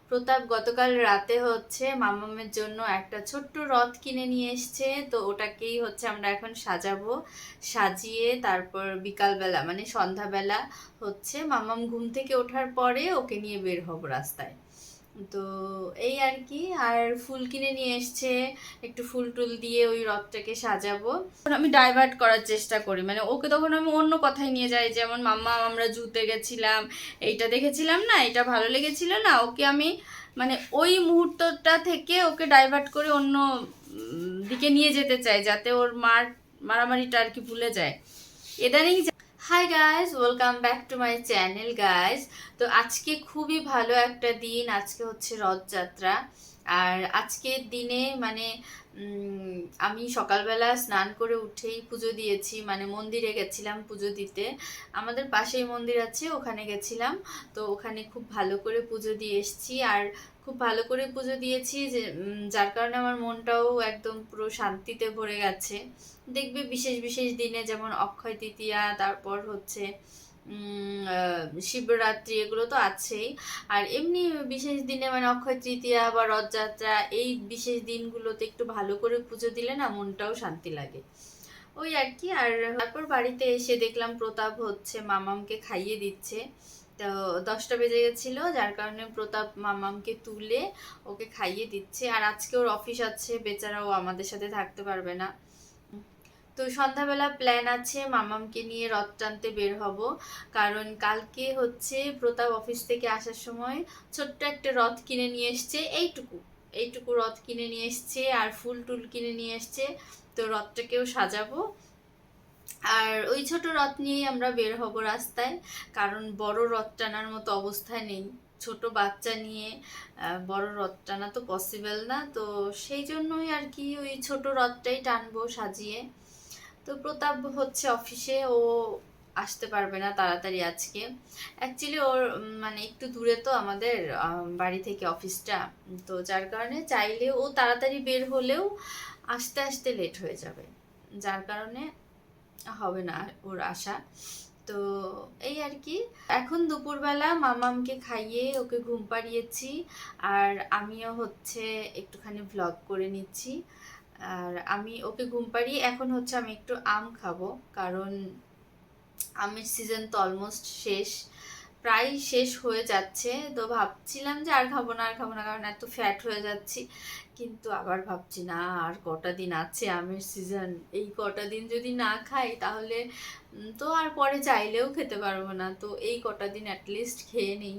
প্রতাপ গতকাল রাতে হচ্ছে মামামের জন্য একটা ছোট্ট রথ কিনে নিয়ে এসছে, তো ওটাকেই হচ্ছে আমরা এখন সাজাবো। সাজিয়ে তারপর বিকালবেলা মানে সন্ধ্যাবেলা হচ্ছে মামাম ঘুম থেকে ওঠার পরে ওকে নিয়ে বের হব রাস্তায়। তো এই আর কি। আর ফুল কিনে নিয়ে এসছে, একটু ফুল টুল দিয়ে ওই রথটাকে সাজাবো। আমি ডাইভার্ট করার চেষ্টা করি, মানে ওকে তখন আমি অন্য কথায় নিয়ে যাই, যেমন মাম্মা আমরা জুতে গেছিলাম, এইটা দেখেছিলাম না, এটা ভালো লেগেছিল না, ওকে আমি মানে ওই মুহূর্তটা থেকে ওকে ডাইভার্ট করে অন্য দিকে নিয়ে যেতে চাই, যাতে ওর মারামারিটা আর কি ভুলে যায় ইদানিং। Hi guys, welcome back to my channel guys. তো আজকে খুবই ভালো একটা দিন, আজকে হচ্ছে রথযাত্রা। আর আজকের দিনে মানে আমি সকালবেলা স্নান করে উঠেই পুজো দিয়েছি, মানে মন্দিরে গেছিলাম পুজো দিতে। আমাদের পাশেই মন্দির আছে, ওখানে গেছিলাম। তো ওখানে খুব ভালো করে পুজো দিয়ে এসেছি, আর খুব ভালো করে পুজো দিয়েছি যে যার কারণে আমার মনটাও একদম পুরো শান্তিতে ভরে গেছে। দেখবে বিশেষ বিশেষ দিনে যেমন অক্ষয় তৃতীয়া, তারপর হচ্ছে শিবরাত্রি, এগুলো তো আছেই। আর এমনি বিশেষ দিনে মানে অক্ষয় তৃতীয়া বা রথযাত্রা, এই বিশেষ দিনগুলোতে একটু ভালো করে পুজো দিলে না মনটাও শান্তি লাগে, ওই আর কি। আর তারপর বাড়িতে এসে দেখলাম প্রতাপ হচ্ছে মামামকে খাইয়ে দিচ্ছে। তো 10টা বেজে গেছিল, যার কারণে প্রতাপ মামামকে তুলে ওকে খাইয়ে দিচ্ছে। আর আজকে ওর অফিস আছে, বেচারাও আমাদের সাথে থাকতে পারবে না। তো সন্ধ্যাবেলা প্ল্যান আছে মামামকে নিয়ে রথ টানতে বের হব, কারণ কালকে হচ্ছে প্রতাপ অফিস থেকে আসার সময় ছোট্ট একটা রথ কিনে নিয়ে এসছে, এইটুকু এইটুকু রথ কিনে নিয়ে এসছে, আর ফুল টুল কিনে নিয়ে এসছে। তো রথটাকেও সাজাবো, আর ওই ছোট রথ নিয়েই আমরা বের হব রাস্তায়, কারণ বড় রথ টানার মতো অবস্থা নেই। ছোট বাচ্চা নিয়ে বড় রথ টানা তো পসিবল না, তো সেই জন্যই আর কি ওই ছোট রথটাই টানবো সাজিয়ে। তো প্রতাপ হচ্ছে অফিসে, ও আসতে পারবে না তাড়াতাড়ি আজকে। অ্যাকচুয়ালি ওর মানে একটু দূরে তো আমাদের বাড়ি থেকে অফিসটা, তো যার কারণে চাইলে ও তাড়াতাড়ি বের হলেও আসতে আসতে লেট হয়ে যাবে, যার কারণে হবে না ওর আসা। তো এই আর কি। এখন দুপুরবেলা মামামকে খাইয়ে ওকে ঘুম পাড়িয়েছি, আর আমিও হচ্ছে একটুখানি ভ্লগ করে নিচ্ছি। আর আমি ওকে ঘুম পাড়িয়ে এখন হচ্ছে আমি একটু আম খাবো, কারণ আমের সিজন তো অলমোস্ট শেষ, প্রায় শেষ হয়ে যাচ্ছে। তো ভাবছিলাম যে আর খাবো না আর খাবো না, কারণ এত ফ্যাট হয়ে যাচ্ছি। কিন্তু আবার ভাবছি না, আর কটা দিন আছে আমের সিজন, এই কটা দিন যদি না খাই তাহলে তো আর পরে চাইলেও খেতে পারবো না। তো এই কটা দিন অ্যাটলিস্ট খেয়ে নিই।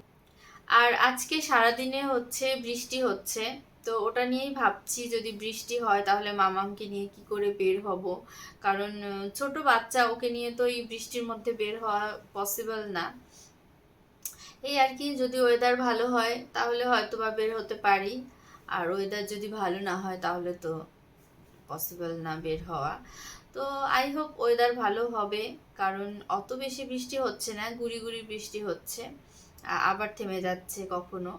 আর আজকে সারাদিনে হচ্ছে বৃষ্টি হচ্ছে, তো ওটা নিয়েই ভাবছি যদি বৃষ্টি হয় তাহলে মামামকে নিয়ে কি করে বের হব, কারণ ছোট বাচ্চা, ওকে নিয়ে তো এই বৃষ্টির মধ্যে বের হওয়া পসিবল না। এই আর কি, যদি ওয়েদার ভালো হয় তাহলে হয়তো বা বের হতে পারি, আর ওয়েদার যদি ভালো না হয় তাহলে তো পসিবল না বের হওয়া। তো আই হোপ ওয়েদার ভালো হবে, কারণ অত বেশি বৃষ্টি হচ্ছে না, গুড়ি গুড়ি বৃষ্টি হচ্ছে, আবার থেমে যাচ্ছে কখনো,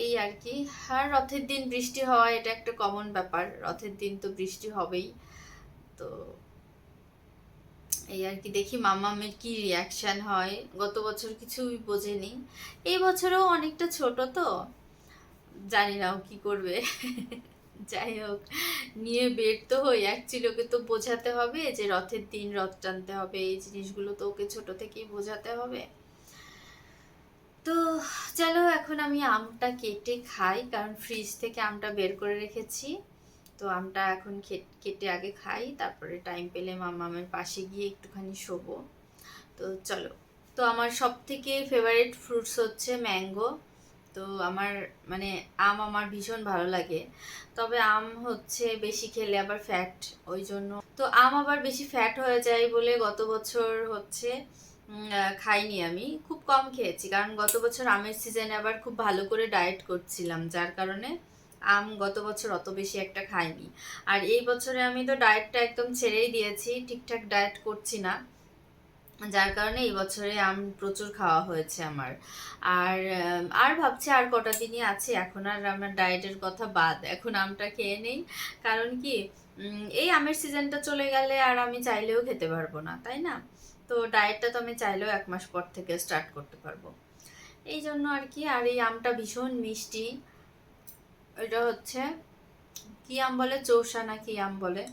এই আর কি। আর রথের দিন বৃষ্টি হওয়া এটা একটা কমন ব্যাপার, রথের দিন তো বৃষ্টি হবেই। তো এই আর কি, দেখি মামামের কি রিয়াকশন হয়। গত বছর কিছুই বোঝেনি, এই বছরও অনেকটা ছোট তো, জানি না ও কি করবে। যাই হোক, নিয়ে বের তো হই, অ্যাকচুয়ালি ওকে তো বোঝাতে হবে যে রথের দিন রথ টানতে হবে, এই জিনিসগুলো তো ওকে ছোট থেকেই বোঝাতে হবে। তো চলো এখন আমি আমটা কেটে খাই, কারণ ফ্রিজ থেকে আমটা বের করে রেখেছি। তো আমটা এখন কেটে আগে খাই, তারপরে টাইম পেলে মামামের পাশে গিয়ে একটুখানি শোবো। তো চলো। তো আমার সব থেকে ফেভারিট ফ্রুটস হচ্ছে ম্যাঙ্গো। তো আমার মানে আম আমার ভীষণ ভালো লাগে, তবে আম হচ্ছে বেশি খেলে আবার ফ্যাট, ওই জন্য তো আম আবার বেশি ফ্যাট হয়ে যায় বলে গত বছর হচ্ছে খাইনি, আমি খুব কম খেয়েছি, কারণ গত বছর আমের সিজনে আবার খুব ভালো করে ডায়েট করছিলাম, যার কারণে আম গত বছর অত বেশি একটা খাইনি। আর এই বছরে আমি তো ডায়েটটা একদম ছেড়েই দিয়েছি, ঠিকঠাক ডায়েট করছি না, যার কারণে এই বছরে আম প্রচুর খাওয়া হয়েছে আমার। আর ভাবছি আর কটা দিনই আছে, এখন আর আমার ডায়েটের কথা বাদ, এখন আমটা খেয়ে নেই। কারণ কি, এই আমের সিজনটা চলে গেলে আর আমি চাইলেও খেতে পারবো না, তাই না? তো ডায়েটটা তো আমি চাইলেও 1 মাস পর থেকে স্টার্ট করতে পারবো। এই জন্য আর কি। আর এই আমটা ভীষণ মিষ্টি। এটা হচ্ছে কি আম বলে, চৌসা না কি আম বলে।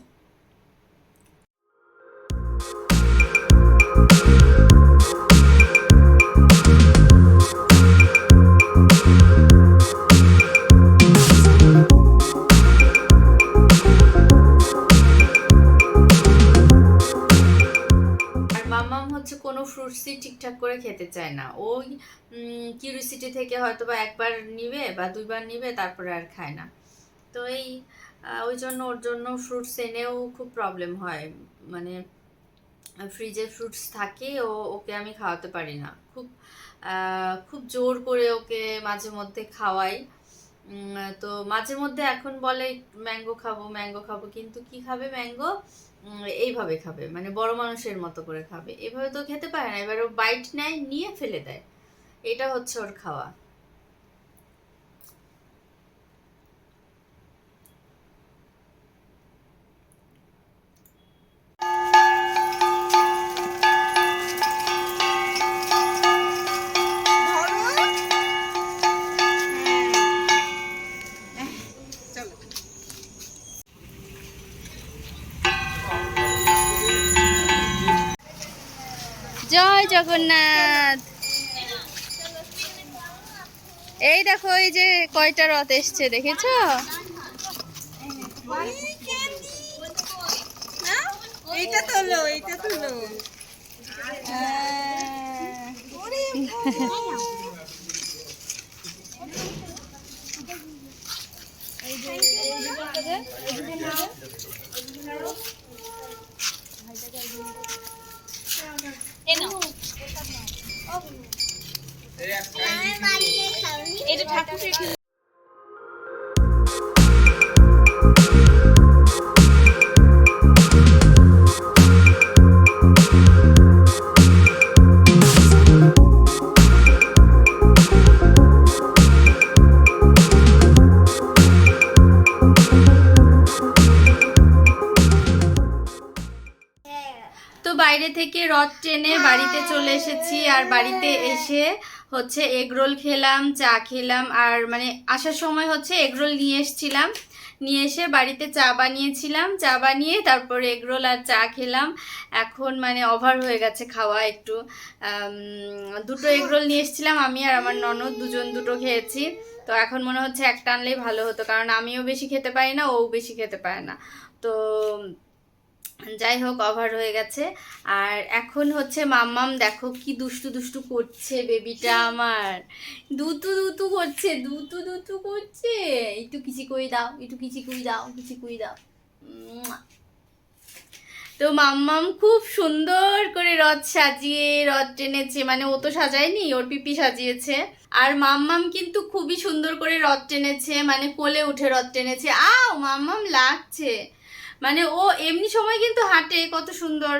কোনো ফ্রুটসই ঠিকঠাক করে খেতে চায় না। ওই কিউরিসিটি থেকে হয়তো বা একবার নিবে বা দুইবার নিবে, তারপরে আর খায় না। তো ওই জন্য ওর জন্য ফ্রুটস এনেও খুব প্রবলেম হয়। মানে ফ্রিজে ফ্রুটস থাকে, ওকে আমি খাওয়াতে পারি না। খুব জোর করে ওকে মাঝে মধ্যে খাওয়াই। তো মাঝে মধ্যে এখন বলে ম্যাঙ্গো খাবো ম্যাঙ্গো খাবো, কিন্তু কি খাবে ম্যাঙ্গো? এইভাবে খাবে, মানে বড় মানুষের মতো করে খাবে। এভাবে তো খেতে পারে না। এবার ও বাইট নেয়, নিয়ে ফেলে দেয়। এটা হচ্ছে ওর খাওয়া। জয় জগন্নাথ। এই দেখো, এই যে কয়টা রথ এসছে, দেখেছো? এইটা তোলো, এইটা তোলো। এটা ঠাকুরের। তো বাইরে থেকে রথ টেনে বাড়িতে চলে এসেছি। আর বাড়িতে এসে হচ্ছে এগরোল খেলাম, চা খেলাম। আর মানে আসার সময় হচ্ছে এগরোল নিয়ে এসেছিলাম, নিয়ে এসে বাড়িতে চা বানিয়েছিলাম, চা বানিয়ে তারপরে এগরোল আর চা খেলাম। এখন মানে ওভার হয়ে গেছে খাওয়া একটু। দুটো এগরোল নিয়ে এসেছিলাম, আমি আর আমার ননদ দুজন দুটো খেয়েছি। তো এখন মনে হচ্ছে একটা আনলেই ভালো হতো, কারণ আমিও বেশি খেতে পারি না, ও বেশি খেতে পারে না। তো যাই হোক, ওভার হয়ে গেছে। আর এখন হচ্ছে মাম্মাম দেখো কি দুষ্টু দুষ্টু করছে, বেবিটা আমার দুতু দুতু করছে, দুতু দুতু করছে। একটু কিচি করে দাও, একটু কিচি করে দাও, কিচি করে দাও। তো মাম্মাম খুব সুন্দর করে রথ সাজিয়ে রথ টেনেছে। মানে ও তো সাজায়নি, ওর পিপি সাজিয়েছে। আর মাম্মাম কিন্তু খুবই সুন্দর করে রথ টেনেছে, মানে কোলে উঠে রথ টেনেছে। মাম্মাম লাগছে। মানে ও এমনি সময় কিন্তু হাঁটে কত সুন্দর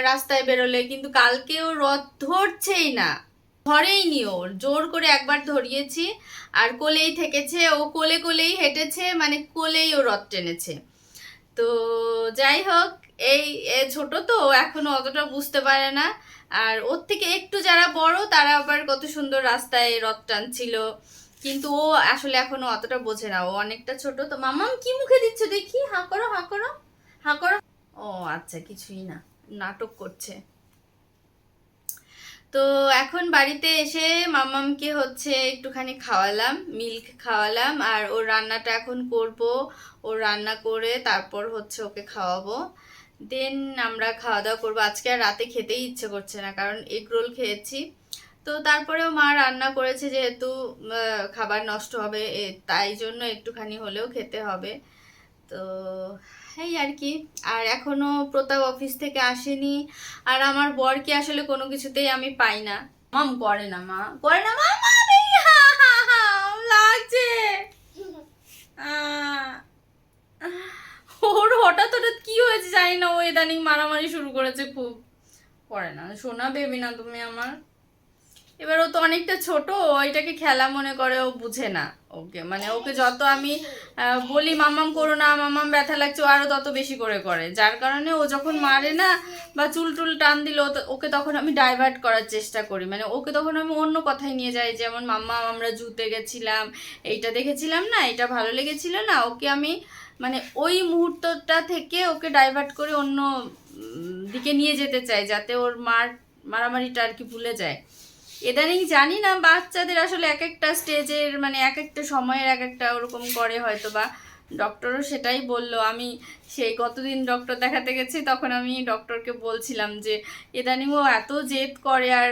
রাস্তায় বেরোলে, কিন্তু কালকে ও রথ ধরছেই না, ধরেইনি। ওর জোর করে একবার ধরিয়েছি, আর কোলেই থেকেছে। ও কোলে কোলেই হেঁটেছে, মানে কোলেই ও রথ টেনেছে। তো যাই হোক, এই ছোট তো এখনো অতটা বুঝতে পারে না। আর ওর থেকে একটু যারা বড় তারা আবার কত সুন্দর রাস্তায় রথ টানছিল, কিন্তু ও আসলে এখনো অতটা বোঝে না, ও অনেকটা ছোট। তো মামাম কি মুখে দিচ্ছ দেখি, হাঁ করো হাঁ করো হাঁ করো। ও আচ্ছা, কিছুই না, নাটক করছে। তো এখন বাড়িতে এসে মামামকে হচ্ছে একটুখানি খাওয়ালাম, মিল্ক খাওয়ালাম। আর ওর রান্নাটা এখন করব, ওর রান্না করে তারপর হচ্ছে ওকে খাওয়াবো। দেন আমরা খাওয়া দাওয়া করবো। আজকে আর রাতে খেতেই ইচ্ছে করছে না, কারণ এগ রোল খেয়েছি। তো তারপরেও মা রান্না করেছে, যেহেতু খাবার নষ্ট হবে, তাই জন্য একটুখানি হলেও খেতে হবে। তো এই আর কি। আর এখনো প্রতাপ অফিস থেকে আসেনি। আর আমার বরকে আসলে কোনো কিছুতেই আমি পাই না। মাম করে না, মা করে না, মা মা দেখি, লাগছে। ওর হঠাৎ হঠাৎ কি হয়েছে জানি না, ও ইদানিং মারামারি শুরু করেছে খুব। করে না, শোনা বেবি না তুমি আমার। এবার ও তো অনেকটা ছোট, ওইটাকে খেলা মনে করে, ও বুঝে না। ওকে মানে ওকে যত আমি বলি মাম্মাম করো না, মাম্মাম ব্যথা লাগছে, ও আরো তত বেশি করে করে, যার কারণে ও যখন মারে না বা চুল টুল টান দিল ওকে তখন আমি ডাইভার্ট করার চেষ্টা করি, মানে ওকে তখন আমি অন্য কথায় নিয়ে যাই, যেমন মাম্মা আমরা জুতে গেছিলাম, এইটা দেখেছিলাম না, এটা ভালো লেগেছিল না, ওকে আমি মানে ওই মুহূর্তটা থেকে ওকে ডাইভার্ট করে অন্য দিকে নিয়ে যেতে চাই, যাতে ওর মারামারিটা আর কি ভুলে যায়। ইদানিং জানি না বাচ্চাদের আসলে এক একটা স্টেজের মানে এক একটা সময়ের এক একটা ওরকম করে হয়তো, বা ডক্টরও সেটাই বলল। আমি সেই কতদিন ডক্টর দেখাতে গেছি তখন আমি ডক্টরকে বলছিলাম যে ইদানিং ও এত জেদ করে আর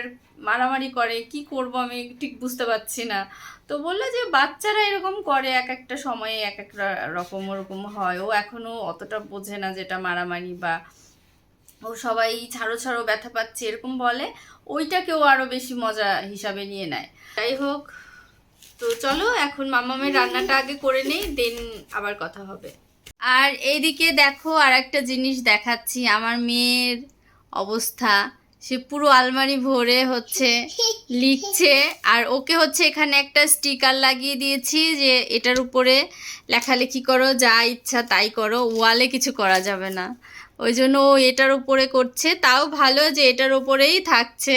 মারামারি করে, কি করব আমি ঠিক বুঝতে পারছি না। তো বললো যে বাচ্চারা এরকম করে, এক একটা সময়ে এক এক রকম ওরকম হয়, ও এখনো অতটা বোঝে না যেটা মারামারি, বা ও সবাই ছাড়ো ছাড়ো ব্যথা পাচ্ছে এরকম বলে, ওইটাকেও আরো বেশি মজা হিসাবে নিয়ে নেয়। যাই হোক, তো চলো এখন মামামের রান্নাটা আগে করে নেই, দেন আবার কথা হবে। আর এইদিকে দেখো আর একটা জিনিস দেখাচ্ছি, আমার মেয়ের অবস্থা, সে পুরো আলমারি ভরে হচ্ছে লিখছে, আর ওকে হচ্ছে এখানে একটা স্টিকার লাগিয়ে দিয়েছি যে এটার উপরে লেখালেখি করো, যা ইচ্ছা তাই করো, ওয়ালে কিছু করা যাবে না। ওই জন্য ও এটার উপরে করছে, তাও ভালো যে এটার উপরেই থাকছে,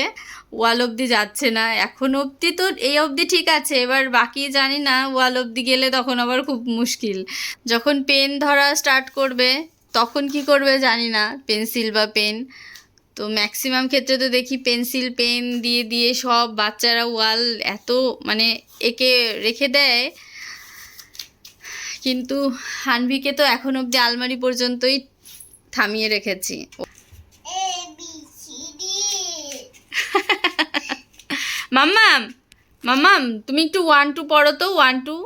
ওয়াল অবধি যাচ্ছে না এখন অবধি। তো এই অবধি ঠিক আছে, এবার বাকি জানি না, ওয়াল অবধি গেলে তখন আবার খুব মুশকিল। যখন পেন ধরা স্টার্ট করবে তখন কি করবে জানি না, পেন্সিল বা পেন। তো ম্যাক্সিমাম ক্ষেত্রে তো দেখি পেন্সিল পেন দিয়ে দিয়ে সব বাচ্চারা ওয়াল এত মানে এঁকে রেখে দেয়, কিন্তু হানভিকে তো এখন অবধি আলমারি পর্যন্তই থামিয়ে রেখেছি। মাম্মাম মাম্মাম তুমি একটু 1 2 পড়ো তো, 1 2।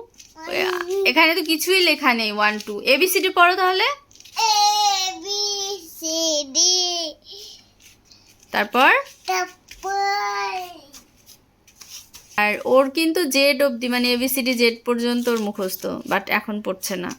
এখানে তো কিছুই লেখা নেই, 1 2 ABCD পড়ো তাহলে। ABCD তারপর আর ওর কিন্তু জেড অবধি মানে ABCD জেড পর্যন্ত ওর মুখস্থ, বাট এখন পড়ছে না।